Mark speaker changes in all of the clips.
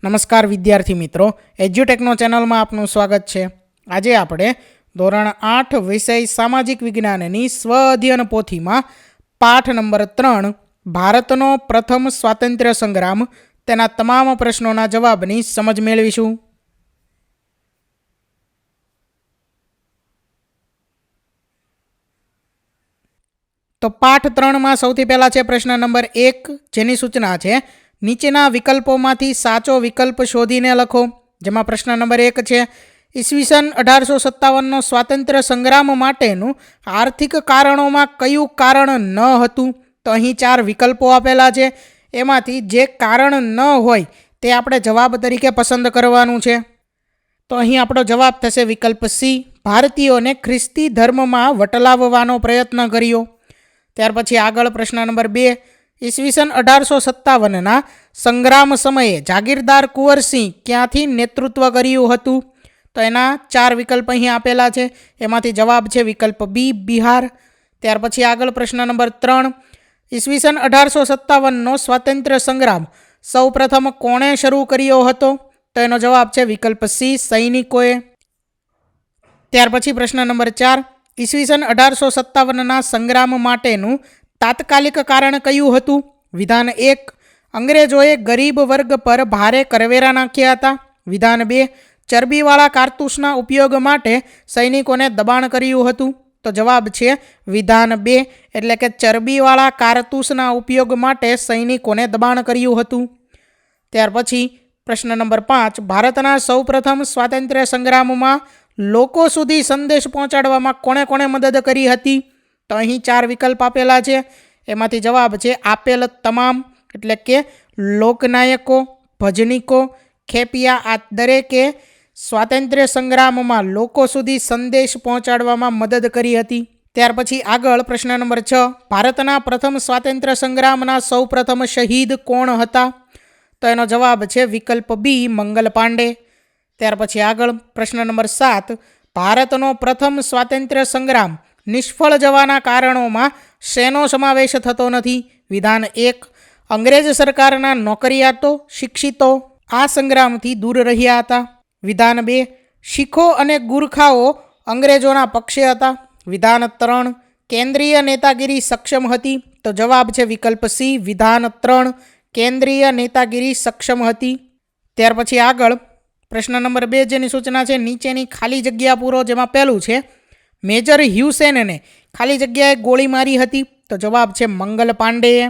Speaker 1: નમસ્કાર વિદ્યાર્થી મિત્રો, એજ્યુટેકનો ચેનલમાં આપનું સ્વાગત છે. આજે આપણે ધોરણ 8 વિષય સામાજિક વિજ્ઞાનની સ્વ અધ્યયન પોથીમાં પાઠ નંબર 3 ભારતનો પ્રથમ સ્વાતંત્ર્ય સંગ્રામ તેના તમામ પ્રશ્નોના જવાબની સમજ મેળવીશું. તો પાઠ 3માં સૌથી પહેલા છે પ્રશ્ન નંબર 1, જેની સૂચના છે નીચેના વિકલ્પોમાંથી સાચો વિકલ્પ શોધીને લખો. જેમાં પ્રશ્ન નંબર 1 છે ઈસવીસન 1857નો સ્વાતંત્ર્ય સંગ્રામ માટેનું આર્થિક કારણોમાં કયું કારણ ન હતું? તો અહીં 4 વિકલ્પો આપેલા છે. એમાંથી જે કારણ ન હોય તે આપણે જવાબ તરીકે પસંદ કરવાનું છે. તો અહીં આપણો જવાબ થશે વિકલ્પ સી, ભારતીયોને ખ્રિસ્તી ધર્મમાં વટલાવવાનો પ્રયત્ન કર્યો. ત્યાર પછી આગળ પ્રશ્ન નંબર 2, ઈસવીસન 1857ના સંગ્રામ સમયે જાગીરદાર કુંવરસિંહ ક્યાંથી નેતૃત્વ કર્યું હતું? તો એના 4 વિકલ્પ અહીં આપેલા છે. એમાંથી જવાબ છે વિકલ્પ બી, બિહાર. ત્યાર પછી આગળ પ્રશ્ન નંબર 3, ઈસવીસન 1857નો સ્વાતંત્ર્ય સંગ્રામ સૌ પ્રથમ કોણે શરૂ કર્યો હતો? તો એનો જવાબ છે વિકલ્પ સી, સૈનિકોએ. ત્યાર પછી પ્રશ્ન નંબર 4, ઈસવીસન 1857ના સંગ્રામ માટેનું તાત્કાલિક કારણ કયું હતું? વિધાન 1, અંગ્રેજોએ ગરીબ વર્ગ પર ભારે કરવેરા નાખ્યા હતા. વિધાન 2, ચરબીવાળા કારતૂસના ઉપયોગ માટે સૈનિકોને દબાણ કર્યું હતું. તો જવાબ છે વિધાન 2, એટલે કે ચરબીવાળા કારતૂસના ઉપયોગ માટે સૈનિકોને દબાણ કર્યું હતું. ત્યાર પછી પ્રશ્ન નંબર 5, ભારતના સૌપ્રથમ સ્વાતંત્ર્ય સંગ્રામમાં લોકો સુધી સંદેશ પહોંચાડવામાં કોણે કોણે મદદ કરી હતી? તો અહીં 4 વિકલ્પ આપેલા છે. એમાંથી જવાબ છે આપેલ તમામ, એટલે કે લોકનાયકો, ભજનીકો, ખેપિયા. આ દરેકે સ્વાતંત્ર્ય સંગ્રામમાં લોકો સુધી સંદેશ પહોંચાડવામાં મદદ કરી હતી. ત્યાર પછી આગળ પ્રશ્ન નંબર 6, ભારતના પ્રથમ સ્વાતંત્ર્ય સંગ્રામના સૌ પ્રથમ શહીદ કોણ હતા? તો એનો જવાબ છે વિકલ્પ બી, મંગલ પાંડે. ત્યાર પછી આગળ પ્રશ્ન નંબર 7, ભારતનો પ્રથમ સ્વાતંત્ર્ય સંગ્રામ નિષ્ફળ જવાના કારણોમાં શેનો સમાવેશ થતો નથી? વિધાન 1, અંગ્રેજ સરકારના નોકરિયાતો, શિક્ષિતો આ સંગ્રામથી દૂર રહ્યા હતા. વિધાન 2, શીખો અને ગુરખાઓ અંગ્રેજોના પક્ષે હતા. વિધાન 3, કેન્દ્રીય નેતાગીરી સક્ષમ હતી. તો જવાબ છે વિકલ્પ સી, વિધાન 3, કેન્દ્રીય નેતાગીરી સક્ષમ હતી. ત્યાર પછી આગળ પ્રશ્ન નંબર 2, જેની સૂચના છે નીચેની ખાલી જગ્યા પૂરો. જેમાં પહેલું છે મેજર હ્યુસેનને ખાલી જગ્યાએ ગોળી મારી હતી. તો જવાબ છે મંગલ પાંડેએ.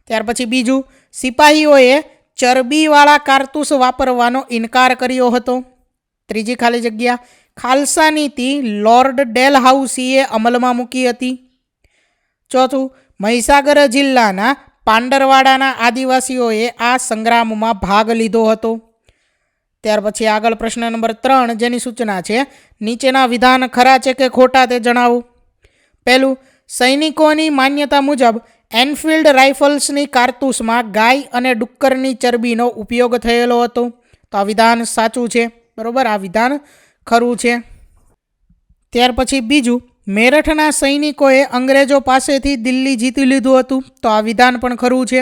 Speaker 1: ત્યાર પછી બીજું, સિપાહીઓએ ચરબીવાળા કારતૂસ વાપરવાનો ઇનકાર કર્યો હતો. ત્રીજી ખાલી જગ્યા, ખાલસા નીતિ લોર્ડ ડેલહાઉસીએ અમલમાં મૂકી હતી. ચોથું, મહીસાગર જિલ્લાના પાંડરવાડાના આદિવાસીઓએ આ સંગ્રામમાં ભાગ લીધો હતો. ત્યાર પછી આગળ પ્રશ્ન નંબર 3, જેની સૂચના છે નીચેના વિધાન ખરા છે કે ખોટા તે જણાવો. પહેલું, સૈનિકોની માન્યતા મુજબ એનફિલ્ડ રાઇફલ્સની કારતૂસમાં ગાય અને ડુક્કરની ચરબીનો ઉપયોગ થયેલો હતો. તો આ વિધાન સાચું છે, બરાબર, આ વિધાન ખરું છે. ત્યાર પછી બીજું, મેરઠના સૈનિકોએ અંગ્રેજો પાસેથી દિલ્હી જીતી લીધું હતું. તો આ વિધાન પણ ખરું છે.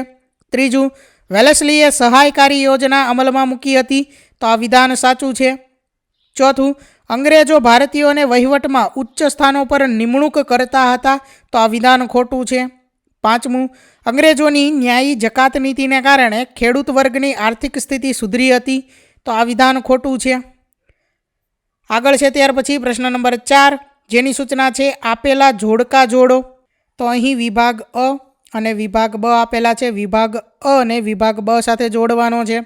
Speaker 1: ત્રીજું, વેલેસ્લીએ સહાયકારી યોજના અમલમાં મૂકી હતી. તો આ વિધાન સાચું છે. ચોથું, અંગ્રેજો ભારતીયોને વહીવટમાં ઉચ્ચ સ્થાનો પર નિમણૂક કરતા હતા. તો આ વિધાન ખોટું છે. પાંચમું, અંગ્રેજોની ન્યાયી જકાત નીતિને કારણે ખેડૂત વર્ગની આર્થિક સ્થિતિ સુધરી હતી. તો આ વિધાન ખોટું છે. આગળ છે ત્યાર પછી પ્રશ્ન નંબર 4, જેની સૂચના છે આપેલા જોડકા જોડો. તો અહીં વિભાગ અ અને વિભાગ બ આપેલા છે. વિભાગ અ અને વિભાગ બ સાથે જોડવાનો છે.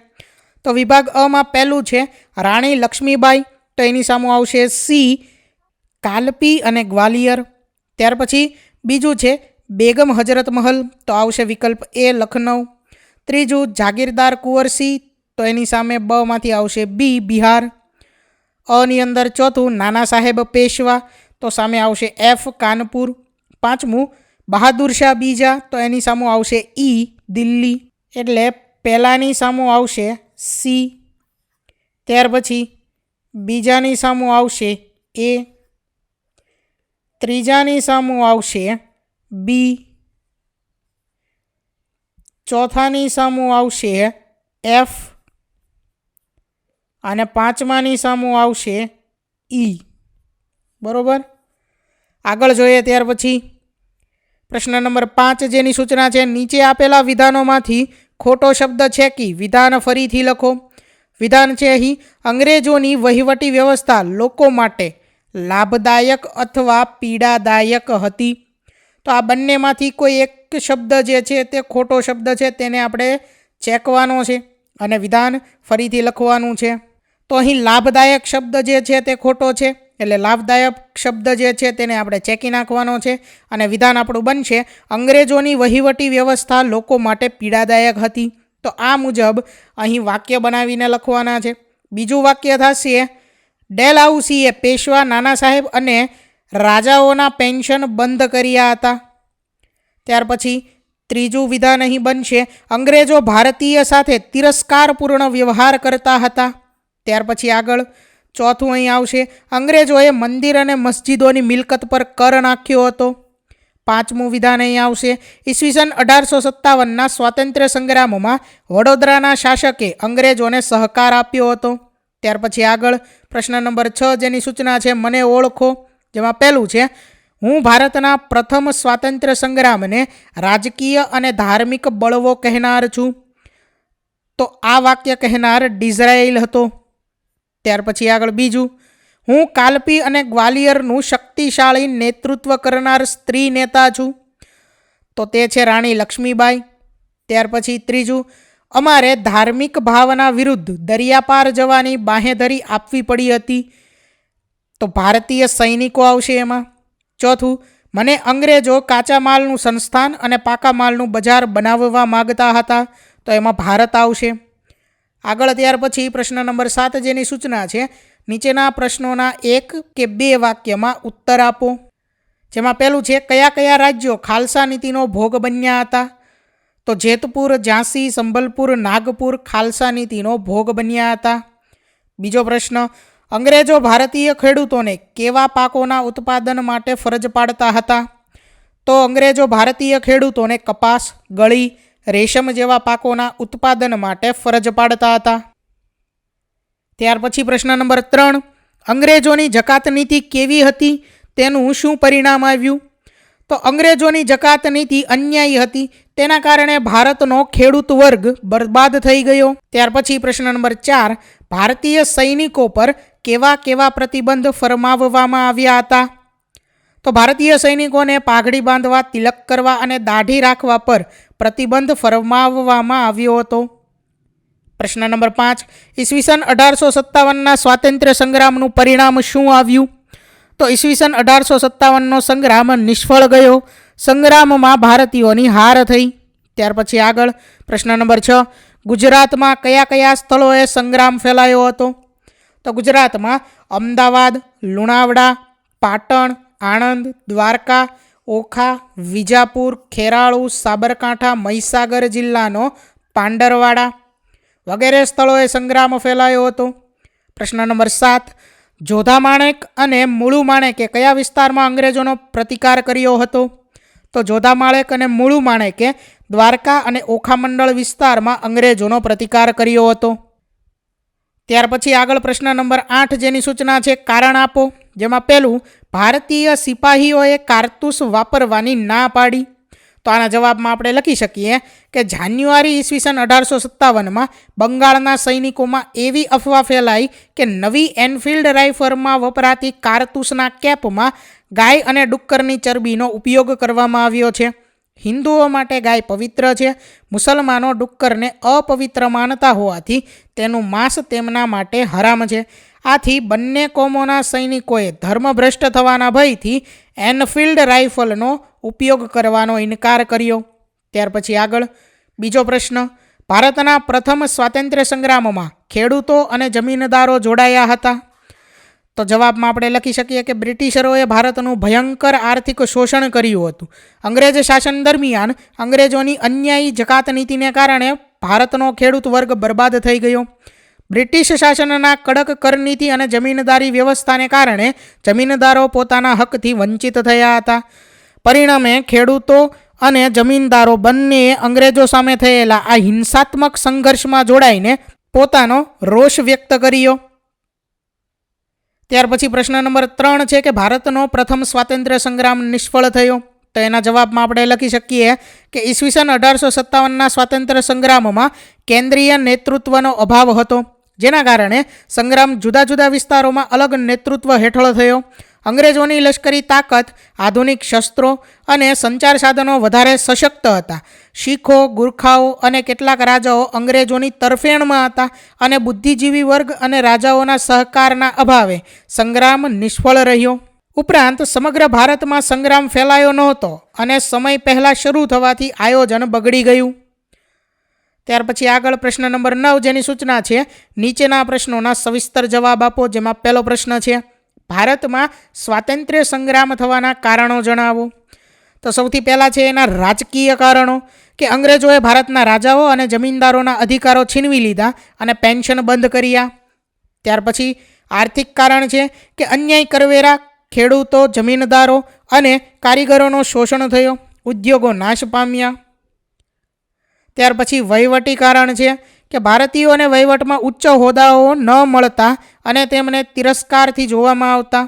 Speaker 1: તો વિભાગ અમાં પહેલું છે રાણી લક્ષ્મીબાઈ. તો એની સામે આવશે સી, કાલપી અને ગ્વાલિયર. ત્યાર પછી બીજું છે બેગમ હજરત મહલ. તો આવશે વિકલ્પ એ, લખનઉ. ત્રીજું જાગીરદાર કુંવરસિંહ. તો એની સામે બ માંથી આવશે બી, બિહાર. અની અંદર ચોથું નાના સાહેબ પેશવા. તો સામે આવશે એફ, કાનપુર. પાંચમું બહાદુર શાહ બીજા. તો એની સામે આવશે ઈ, દિલ્હી. એટલે પહેલાની સામે આવશે સી. ત્યાર પછી બીજાની સામે આવશે એ. ત્રીજાની સામે આવશે બી. ચોથાની સામે આવશે એફ. અને પાંચમાની સામું આવશે ઈ. બરોબર. આગળ જોઈએ ત્યાર પછી પ્રશ્ન નંબર 5 જેની સૂચના છે, નીચે આપેલા વિધાનોમાંથી ખોટો શબ્દ છે કે વિધાન ફરીથી લખો. વિધાન છે અહીં, અંગ્રેજોની વહીવટી વ્યવસ્થા લોકો માટે લાભદાયક અથવા પીડાદાયક હતી. તો આ બંનેમાંથી કોઈ એક શબ્દ જે છે તે ખોટો શબ્દ છે, તેને આપણે ચેકવાનો છે અને વિધાન ફરીથી લખવાનું છે. તો અહીં લાભદાયક શબ્દ જે છે તે ખોટો છે, એટલે લાભદાયક શબ્દ જે છે તેને આપણે ચેકી નાખવાનો છે અને વિધાન આપણું બનશે અંગ્રેજોની વહીવટી વ્યવસ્થા લોકો માટે પીડાદાયક હતી. તો આ મુજબ અહીં વાક્ય બનાવીને લખવાના છે. બીજું વાક્ય થશે, ડેલહાઉસીએ પેશવા, નાના સાહેબ અને રાજાઓના પેન્શન બંધ કર્યા હતા. ત્યાર પછી ત્રીજું વિધાન અહીં બનશે, અંગ્રેજો ભારતીય સાથે તિરસ્કારપૂર્ણ વ્યવહાર કરતા હતા. ત્યાર પછી આગળ ચોથું અહીં આવશે, અંગ્રેજોએ મંદિર અને મસ્જિદોની મિલકત પર કર નાખ્યો હતો. પાંચમું વિધાન અહીં આવશે, ઈસવીસન 1857ના સ્વાતંત્ર્ય સંગ્રામમાં વડોદરાના શાસકે અંગ્રેજોને સહકાર આપ્યો હતો. ત્યાર પછી આગળ પ્રશ્ન નંબર 6 જેની સૂચના છે, મને ઓળખો. જેમાં પહેલું છે, હું ભારતના પ્રથમ સ્વાતંત્ર્ય સંગ્રામને રાજકીય અને ધાર્મિક બળવો કહેનાર છું. તો આ વાક્ય કહેનાર ડિઝરાયલ હતો. ત્યાર પછી આગળ બીજું, હું કાલપી અને ગ્વાલિયરનું શક્તિશાળી નેતૃત્વ કરનાર સ્ત્રી નેતા છું. તો તે છે રાણી લક્ષ્મીબાઈ. ત્યાર પછી ત્રીજું, અમારે ધાર્મિક ભાવના વિરુદ્ધ દરિયાપાર જવાની બાંહેધરી આપવી પડી હતી. તો ભારતીય સૈનિકો આવશે એમાં. ચોથું, મને અંગ્રેજો કાચા માલનું સંસ્થાન અને પાકા માલનું બજાર બનાવવા માગતા હતા. તો એમાં ભારત આવશે. આગળ ત્યાર પછી પ્રશ્ન નંબર 7 જેની સૂચના છે, નીચેના પ્રશ્નોના 1 કે 2 વાક્યમાં ઉત્તર આપો. જેમાં પહેલું છે, કયા કયા રાજ્યો ખાલસા નીતિનો ભોગ બન્યા હતા. તો જેતપુર, ઝાંસી, સંબલપુર, નાગપુર ખાલસા નીતિનો ભોગ બન્યા હતા. બીજો પ્રશ્ન, અંગ્રેજો ભારતીય ખેડૂતોને કેવા પાકોના ઉત્પાદન માટે ફરજ પાડતા હતા. તો અંગ્રેજો ભારતીય ખેડૂતોને કપાસ, ગળી, રેશમ જેવા પાકોના ઉત્પાદન માટે ફરજ પાડતા હતા. ત્યાર પછી પ્રશ્ન નંબર 3, અંગ્રેજોની જકાત નીતિ કેવી હતી, તેનું શું પરિણામ આવ્યું. તો અંગ્રેજોની જકાત નીતિ અન્યાયી હતી, તેના કારણે ભારતનો ખેડૂત વર્ગ બરબાદ થઈ ગયો. ત્યાર પછી પ્રશ્ન નંબર 4, ભારતીય સૈનિકો પર કેવા કેવા પ્રતિબંધ ફરમાવવામાં આવ્યા હતા. તો ભારતીય સૈનિકોને પાઘડી બાંધવા, તિલક કરવા અને દાઢી રાખવા પર પ્રતિબંધ ફરમાવવામાં આવ્યો હતો. પ્રશ્ન નંબર 5, ઈસવીસન 1857ના સ્વાતંત્ર્ય સંગ્રામનું પરિણામ શું આવ્યું. તો ઈસવીસન 1857નો સંગ્રામ નિષ્ફળ ગયો. સંગ્રામમાં ભારતીયોની હાર થઈ. ત્યાર પછી આગળ પ્રશ્ન નંબર 6, ગુજરાતમાં કયા કયા સ્થળોએ સંગ્રામ ફેલાયો હતો. તો ગુજરાતમાં અમદાવાદ, લુણાવાડા, પાટણ, આણંદ, દ્વારકા, ઓખા, વિજાપુર, ખેરાળુ, સાબરકાંઠા, મહીસાગર જિલ્લાનો પાંડરવાડા વગેરે સ્થળોએ સંગ્રામ ફેલાયો હતો. પ્રશ્ન નંબર 7, જોધા માણેક અને મુળુ માણેકે કયા વિસ્તારમાં અંગ્રેજોનો પ્રતિકાર કર્યો હતો. તો જોધા માણેક અને મુળુ માણેકે દ્વારકા અને ઓખા મંડળ વિસ્તારમાં અંગ્રેજોનો પ્રતિકાર કર્યો હતો. ત્યાર પછી આગળ પ્રશ્ન નંબર 8 જેની સૂચના છે, કારણ આપો. જેમાં પહેલું, ભારતીય સિપાહીઓએ કારતૂસ વાપરવાની ના પાડી. તો આના જવાબમાં આપણે લખી શકીએ કે જાન્યુઆરી ઈસવીસન 1857માં બંગાળના સૈનિકોમાં એવી અફવા ફેલાઈ કે નવી એનફિલ્ડ રાઇફલમાં વપરાતી કારતૂસના કેપમાં ગાય અને ડુક્કરની ચરબીનો ઉપયોગ કરવામાં આવ્યો છે. હિન્દુઓ માટે ગાય પવિત્ર છે. મુસલમાનો ડુક્કરને અપવિત્ર માનતા હોવાથી તેનું માંસ તેમના માટે હરામ છે. આથી બંને કોમોના સૈનિકોએ ધર્મભ્રષ્ટ થવાના ભયથી એનફિલ્ડ રાઇફલનો ઉપયોગ કરવાનો ઇનકાર કર્યો. ત્યાર પછી આગળ બીજો પ્રશ્ન, ભારતના પ્રથમ સ્વાતંત્ર્ય સંગ્રામમાં ખેડૂતો અને જમીનદારો જોડાયા હતા. તો જવાબમાં આપણે લખી શકીએ કે બ્રિટિશરોએ ભારતનું ભયંકર આર્થિક શોષણ કર્યું હતું. અંગ્રેજ શાસન દરમિયાન અંગ્રેજોની અન્યાયી જકાત નીતિને કારણે ભારતનો ખેડૂત વર્ગ બરબાદ થઈ ગયો. બ્રિટિશ શાસનના કડક કરનીતિ અને જમીનદારી વ્યવસ્થાને કારણે જમીનદારો પોતાના હકથી વંચિત થયા હતા. પરિણામે ખેડૂતો અને જમીનદારો બંનેએ અંગ્રેજો સામે થયેલા આ હિંસાત્મક સંઘર્ષમાં જોડાઈને પોતાનો રોષ વ્યક્ત કર્યો. ત્યાર પછી પ્રશ્ન નંબર 3 છે કે ભારતનો પ્રથમ સ્વાતંત્ર્ય સંગ્રામ નિષ્ફળ થયો. તો એના જવાબમાં આપણે લખી શકીએ કે ઈસવીસન 1857ના સ્વાતંત્ર્ય સંગ્રામમાં કેન્દ્રીય નેતૃત્વનો અભાવ હતો, જેના કારણે સંગ્રામ જુદા જુદા વિસ્તારોમાં અલગ નેતૃત્વ હેઠળ થયો. અંગ્રેજોની લશ્કરી તાકાત, આધુનિક શસ્ત્રો અને સંચાર સાધનો વધારે સશક્ત હતા. શીખો, ગુરખાઓ અને કેટલાક રાજાઓ અંગ્રેજોની તરફેણમાં હતા અને બુદ્ધિજીવી વર્ગ અને રાજાઓના સહકારના અભાવે સંગ્રામ નિષ્ફળ રહ્યો. ઉપરાંત સમગ્ર ભારતમાં સંગ્રામ ફેલાયો નહોતો અને સમય પહેલાં શરૂ થવાથી આયોજન બગડી ગયું. ત્યાર પછી આગળ પ્રશ્ન નંબર 9 જેની સૂચના છે નીચેના પ્રશ્નોના સવિસ્તર જવાબ આપો. જેમાં પહેલો પ્રશ્ન છે ભારતમાં સ્વાતંત્ર્ય સંગ્રામ થવાના કારણો જણાવો. તો સૌથી પહેલાં છે એના રાજકીય કારણો કે અંગ્રેજોએ ભારતના રાજાઓ અને જમીનદારોના અધિકારો છીનવી લીધા અને પેન્શન બંધ કર્યા. ત્યાર પછી આર્થિક કારણ છે કે અન્યાય કરવેરા, ખેડૂતો, જમીનદારો અને કારીગરોનો શોષણ થયો, ઉદ્યોગો નાશ પામ્યા. ત્યાર પછી વહીવટી કારણ છે કે ભારતીયોને વહીવટમાં ઉચ્ચ હોદ્દાઓ ન મળતા અને તેમને તિરસ્કારથી જોવામાં આવતા.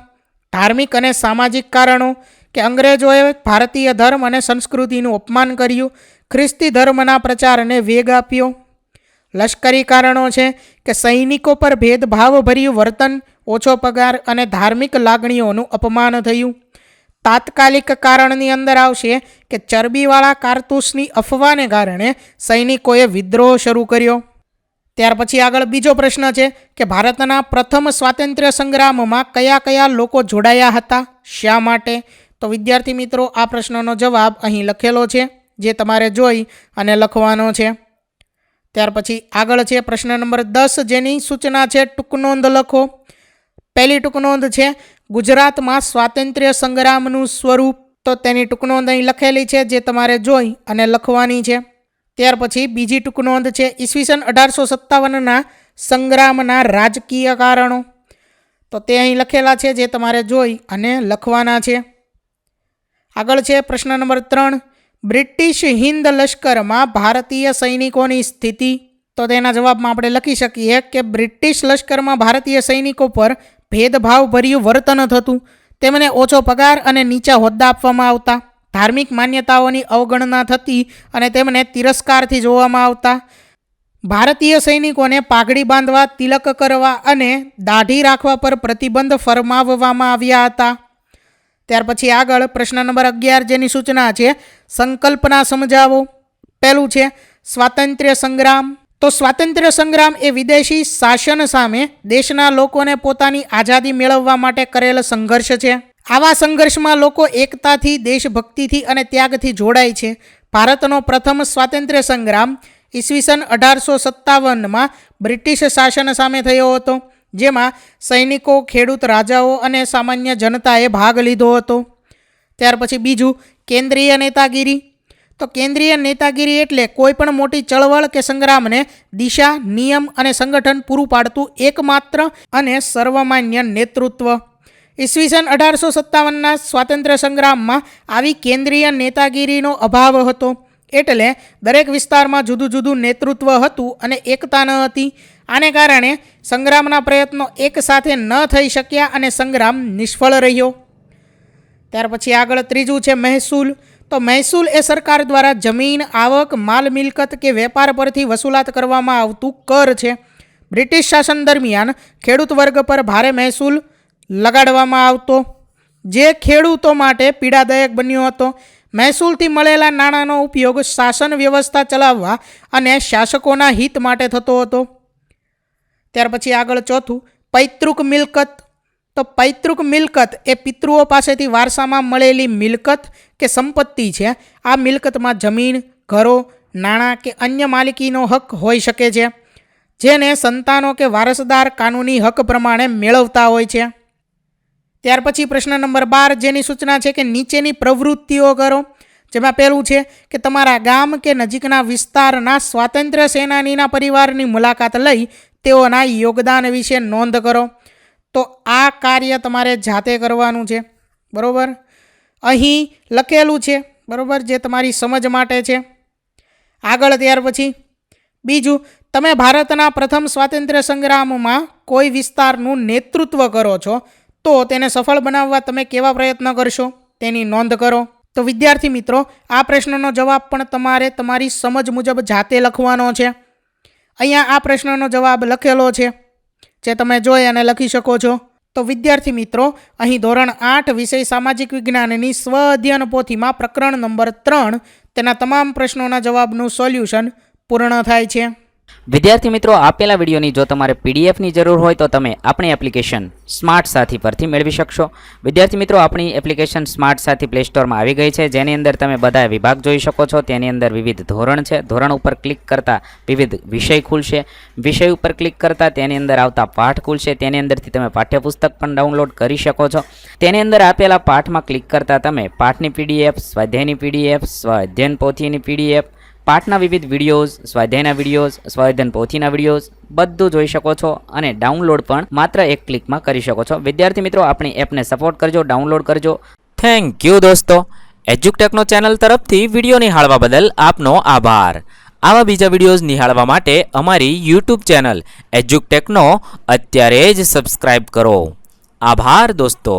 Speaker 1: ધાર્મિક અને સામાજિક કારણો કે અંગ્રેજોએ ભારતીય ધર્મ અને સંસ્કૃતિનું અપમાન કર્યું, ખ્રિસ્તી ધર્મના પ્રચારને વેગ આપ્યો. લશ્કરી કારણો છે કે સૈનિકો પર ભેદભાવભર્યું વર્તન, ઓછો પગાર અને ધાર્મિક લાગણીઓનું અપમાન થયું. તાત્કાલિક કારણની અંદર આવશે કે ચરબીવાળા કારતૂસની અફવાને કારણે સૈનિકોએ વિદ્રોહ શરૂ કર્યો. ત્યાર પછી આગળ બીજો પ્રશ્ન છે કે ભારતના પ્રથમ સ્વાતંત્ર્ય સંગ્રામમાં કયા કયા લોકો જોડાયા હતા, શા માટે? તો વિદ્યાર્થી મિત્રો, આ પ્રશ્નનો જવાબ અહીં લખેલો છે, જે તમારે જોઈ અને લખવાનો છે. ત્યાર પછી આગળ છે પ્રશ્ન નંબર 10 જેની સૂચના છે ટૂંકનોંધ લખો. પહેલી ટૂંકનોંધ છે ગુજરાતમાં સ્વાતંત્ર્ય સંગ્રામનું સ્વરૂપ. તો તેની ટૂંકનોંધ અહીં લખેલી છે, જે તમારે જોઈ અને લખવાની છે. ત્યાર પછી બીજી ટૂંકનોંધ છે ઈસવીસન 1857ના સંગ્રામના રાજકીય કારણો. તો તે અહીં લખેલા છે, જે તમારે જોઈ અને લખવાના છે. આગળ છે પ્રશ્ન નંબર 3 બ્રિટિશ હિન્દ લશ્કરમાં ભારતીય સૈનિકોની સ્થિતિ. તો તેના જવાબમાં આપણે લખી શકીએ કે બ્રિટિશ લશ્કરમાં ભારતીય સૈનિકો પર ભેદભાવભર્યું વર્તન થતું, તેમને ઓછો પગાર અને નીચા હોદ્દા આપવામાં આવતા, ધાર્મિક માન્યતાઓની અવગણના થતી અને તેમને તિરસ્કારથી જોવામાં આવતા. ભારતીય સૈનિકોને પાઘડી બાંધવા, તિલક કરવા અને દાઢી રાખવા પર પ્રતિબંધ ફરમાવવામાં આવ્યા હતા. ત્યાર પછી આગળ પ્રશ્ન નંબર 11 જેની સૂચના છે સંકલ્પના સમજાવો. પહેલું છે સ્વાતંત્ર્ય સંગ્રામ. તો સ્વાતંત્ર્ય સંગ્રામ એ વિદેશી શાસન સામે દેશના લોકોને પોતાની આઝાદી મેળવવા માટે કરેલ સંઘર્ષ છે. આવા સંઘર્ષમાં લોકો એકતાથી, દેશભક્તિથી અને ત્યાગથી જોડાય છે. ભારતનો પ્રથમ સ્વાતંત્ર્ય સંગ્રામ ઈસવીસન 1857માં બ્રિટિશ શાસન સામે થયો હતો, જેમાં સૈનિકો, ખેડૂત, રાજાઓ અને સામાન્ય જનતાએ ભાગ લીધો હતો. ત્યાર પછી બીજું કેન્દ્રીય નેતાગીરી. તો કેન્દ્રીય નેતાગીરી એટલે કોઈ પણ મોટી ચળવળ કે સંગ્રામને દિશા, નિયમ અને સંગઠન પૂરું પાડતું એકમાત્ર અને સર્વમાન્ય નેતૃત્વ. ઈસવીસન 1857ના સ્વાતંત્ર્ય સંગ્રામમાં આવી કેન્દ્રીય નેતાગીરીનો અભાવ હતો, એટલે દરેક વિસ્તારમાં જુદું જુદું નેતૃત્વ હતું અને એકતા ન હતી. આને કારણે સંગ્રામના પ્રયત્નો એકસાથે ન થઈ શક્યા અને સંગ્રામ નિષ્ફળ રહ્યો. ત્યાર પછી આગળ ત્રીજું છે મહેસૂલ. તો મહેસૂલ એ સરકાર દ્વારા જમીન, આવક, માલ મિલકત કે વેપાર પરથી વસૂલાત કરવામાં આવતું કર છે. બ્રિટિશ શાસન દરમિયાન ખેડૂત વર્ગ પર ભારે મહેસૂલ લગાડવામાં આવતો, જે ખેડૂતો માટે પીડાદાયક બન્યો હતો. મહેસૂલથી મળેલા નાણાંનો ઉપયોગ શાસન વ્યવસ્થા ચલાવવા અને શાસકોના હિત માટે થતો હતો. ત્યાર પછી આગળ ચોથું પૈતૃક મિલકત. તો પૈતૃક મિલકત એ પિતૃઓ પાસેથી વારસામાં મળેલી મિલકત કે સંપત્તિ છે. આ મિલકતમાં જમીન, ઘરો, નાણાં કે અન્ય માલિકીનો હક હોઈ શકે છે, જેને સંતાનો કે વારસદાર કાનૂની હક પ્રમાણે મેળવતા હોય છે. ત્યાર પછી પ્રશ્ન નંબર 12 જેની સૂચના છે કે નીચેની પ્રવૃત્તિઓ કરો. જેમાં પહેલું છે કે તમારા ગામ કે નજીકના વિસ્તારના સ્વાતંત્ર્ય સેનાનીના પરિવારની મુલાકાત લઈ તેઓના યોગદાન વિશે નોંધ કરો. તો આ કાર્ય તમારે જાતે કરવાનું છે, બરાબર. અહીં લખેલું છે, બરાબર, જે તમારી સમજ માટે છે. આગળ ત્યાર પછી બીજું, તમે ભારતના પ્રથમ સ્વાતંત્ર્ય સંગ્રામમાં કોઈ વિસ્તારનું નેતૃત્વ કરો છો તો તેને સફળ બનાવવા તમે કેવા પ્રયત્ન કરશો તેની નોંધ કરો. તો વિદ્યાર્થી મિત્રો, આ પ્રશ્નનો જવાબ પણ તમારે તમારી સમજ મુજબ જાતે લખવાનો છે. અહીંયા આ પ્રશ્નનો જવાબ લખેલો છે જે તમે જોઈ અને લખી શકો છો. તો વિદ્યાર્થી મિત્રો, અહીં ધોરણ 8 વિષય સામાજિક વિજ્ઞાનની સ્વ અધ્યયન પોથીમાં પ્રકરણ નંબર 3 તેના તમામ પ્રશ્નોના જવાબનું સોલ્યુશન પૂર્ણ થાય છે.
Speaker 2: વિદ્યાર્થી મિત્રો, આપેલા વિડીયોની જો તમારે પીડીએફની જરૂર હોય તો તમે આપણી એપ્લિકેશન સ્માર્ટ સાથી પરથી મેળવી શકશો. વિદ્યાર્થી મિત્રો, આપણી એપ્લિકેશન સ્માર્ટ સાથી પ્લે સ્ટોરમાં આવી ગઈ છે, જેની અંદર તમે બધા વિભાગ જોઈ શકો છો. તેની અંદર વિવિધ ધોરણ છે. ધોરણ ઉપર ક્લિક કરતાં વિવિધ વિષય ખુલશે. વિષય ઉપર ક્લિક કરતાં તેની અંદર આવતા પાઠ ખુલશે. તેની અંદરથી તમે પાઠ્યપુસ્તક પણ ડાઉનલોડ કરી શકો છો. તેની અંદર આપેલા પાઠમાં ક્લિક કરતાં તમે પાઠની પીડીએફ, સ્વાધ્યાયની પીડીએફ, સ્વાધ્યાયન પોથીની પીડીએફ, પાઠના વિવિધ વિડીયોઝ, સ્વાધ્યાયના વિડીયોઝ, સ્વાધ્યાયન પોથીના વિડીયોઝ બધું જોઈ શકો છો અને ડાઉનલોડ પણ માત્ર એક ક્લિકમાં કરી શકો છો. વિદ્યાર્થી મિત્રો, આપણી એપને સપોર્ટ કરજો, ડાઉનલોડ કરજો. થેન્ક યુ દોસ્તો. એજ્યુકટેકનો ચેનલ તરફથી વિડીયો નિહાળવા બદલ આપનો આભાર. આવા બીજા વિડીયોઝ નિહાળવા માટે અમારી યુટ્યુબ ચેનલ એજ્યુકટેકનો અત્યારે જ સબસ્ક્રાઇબ કરો. આભાર દોસ્તો.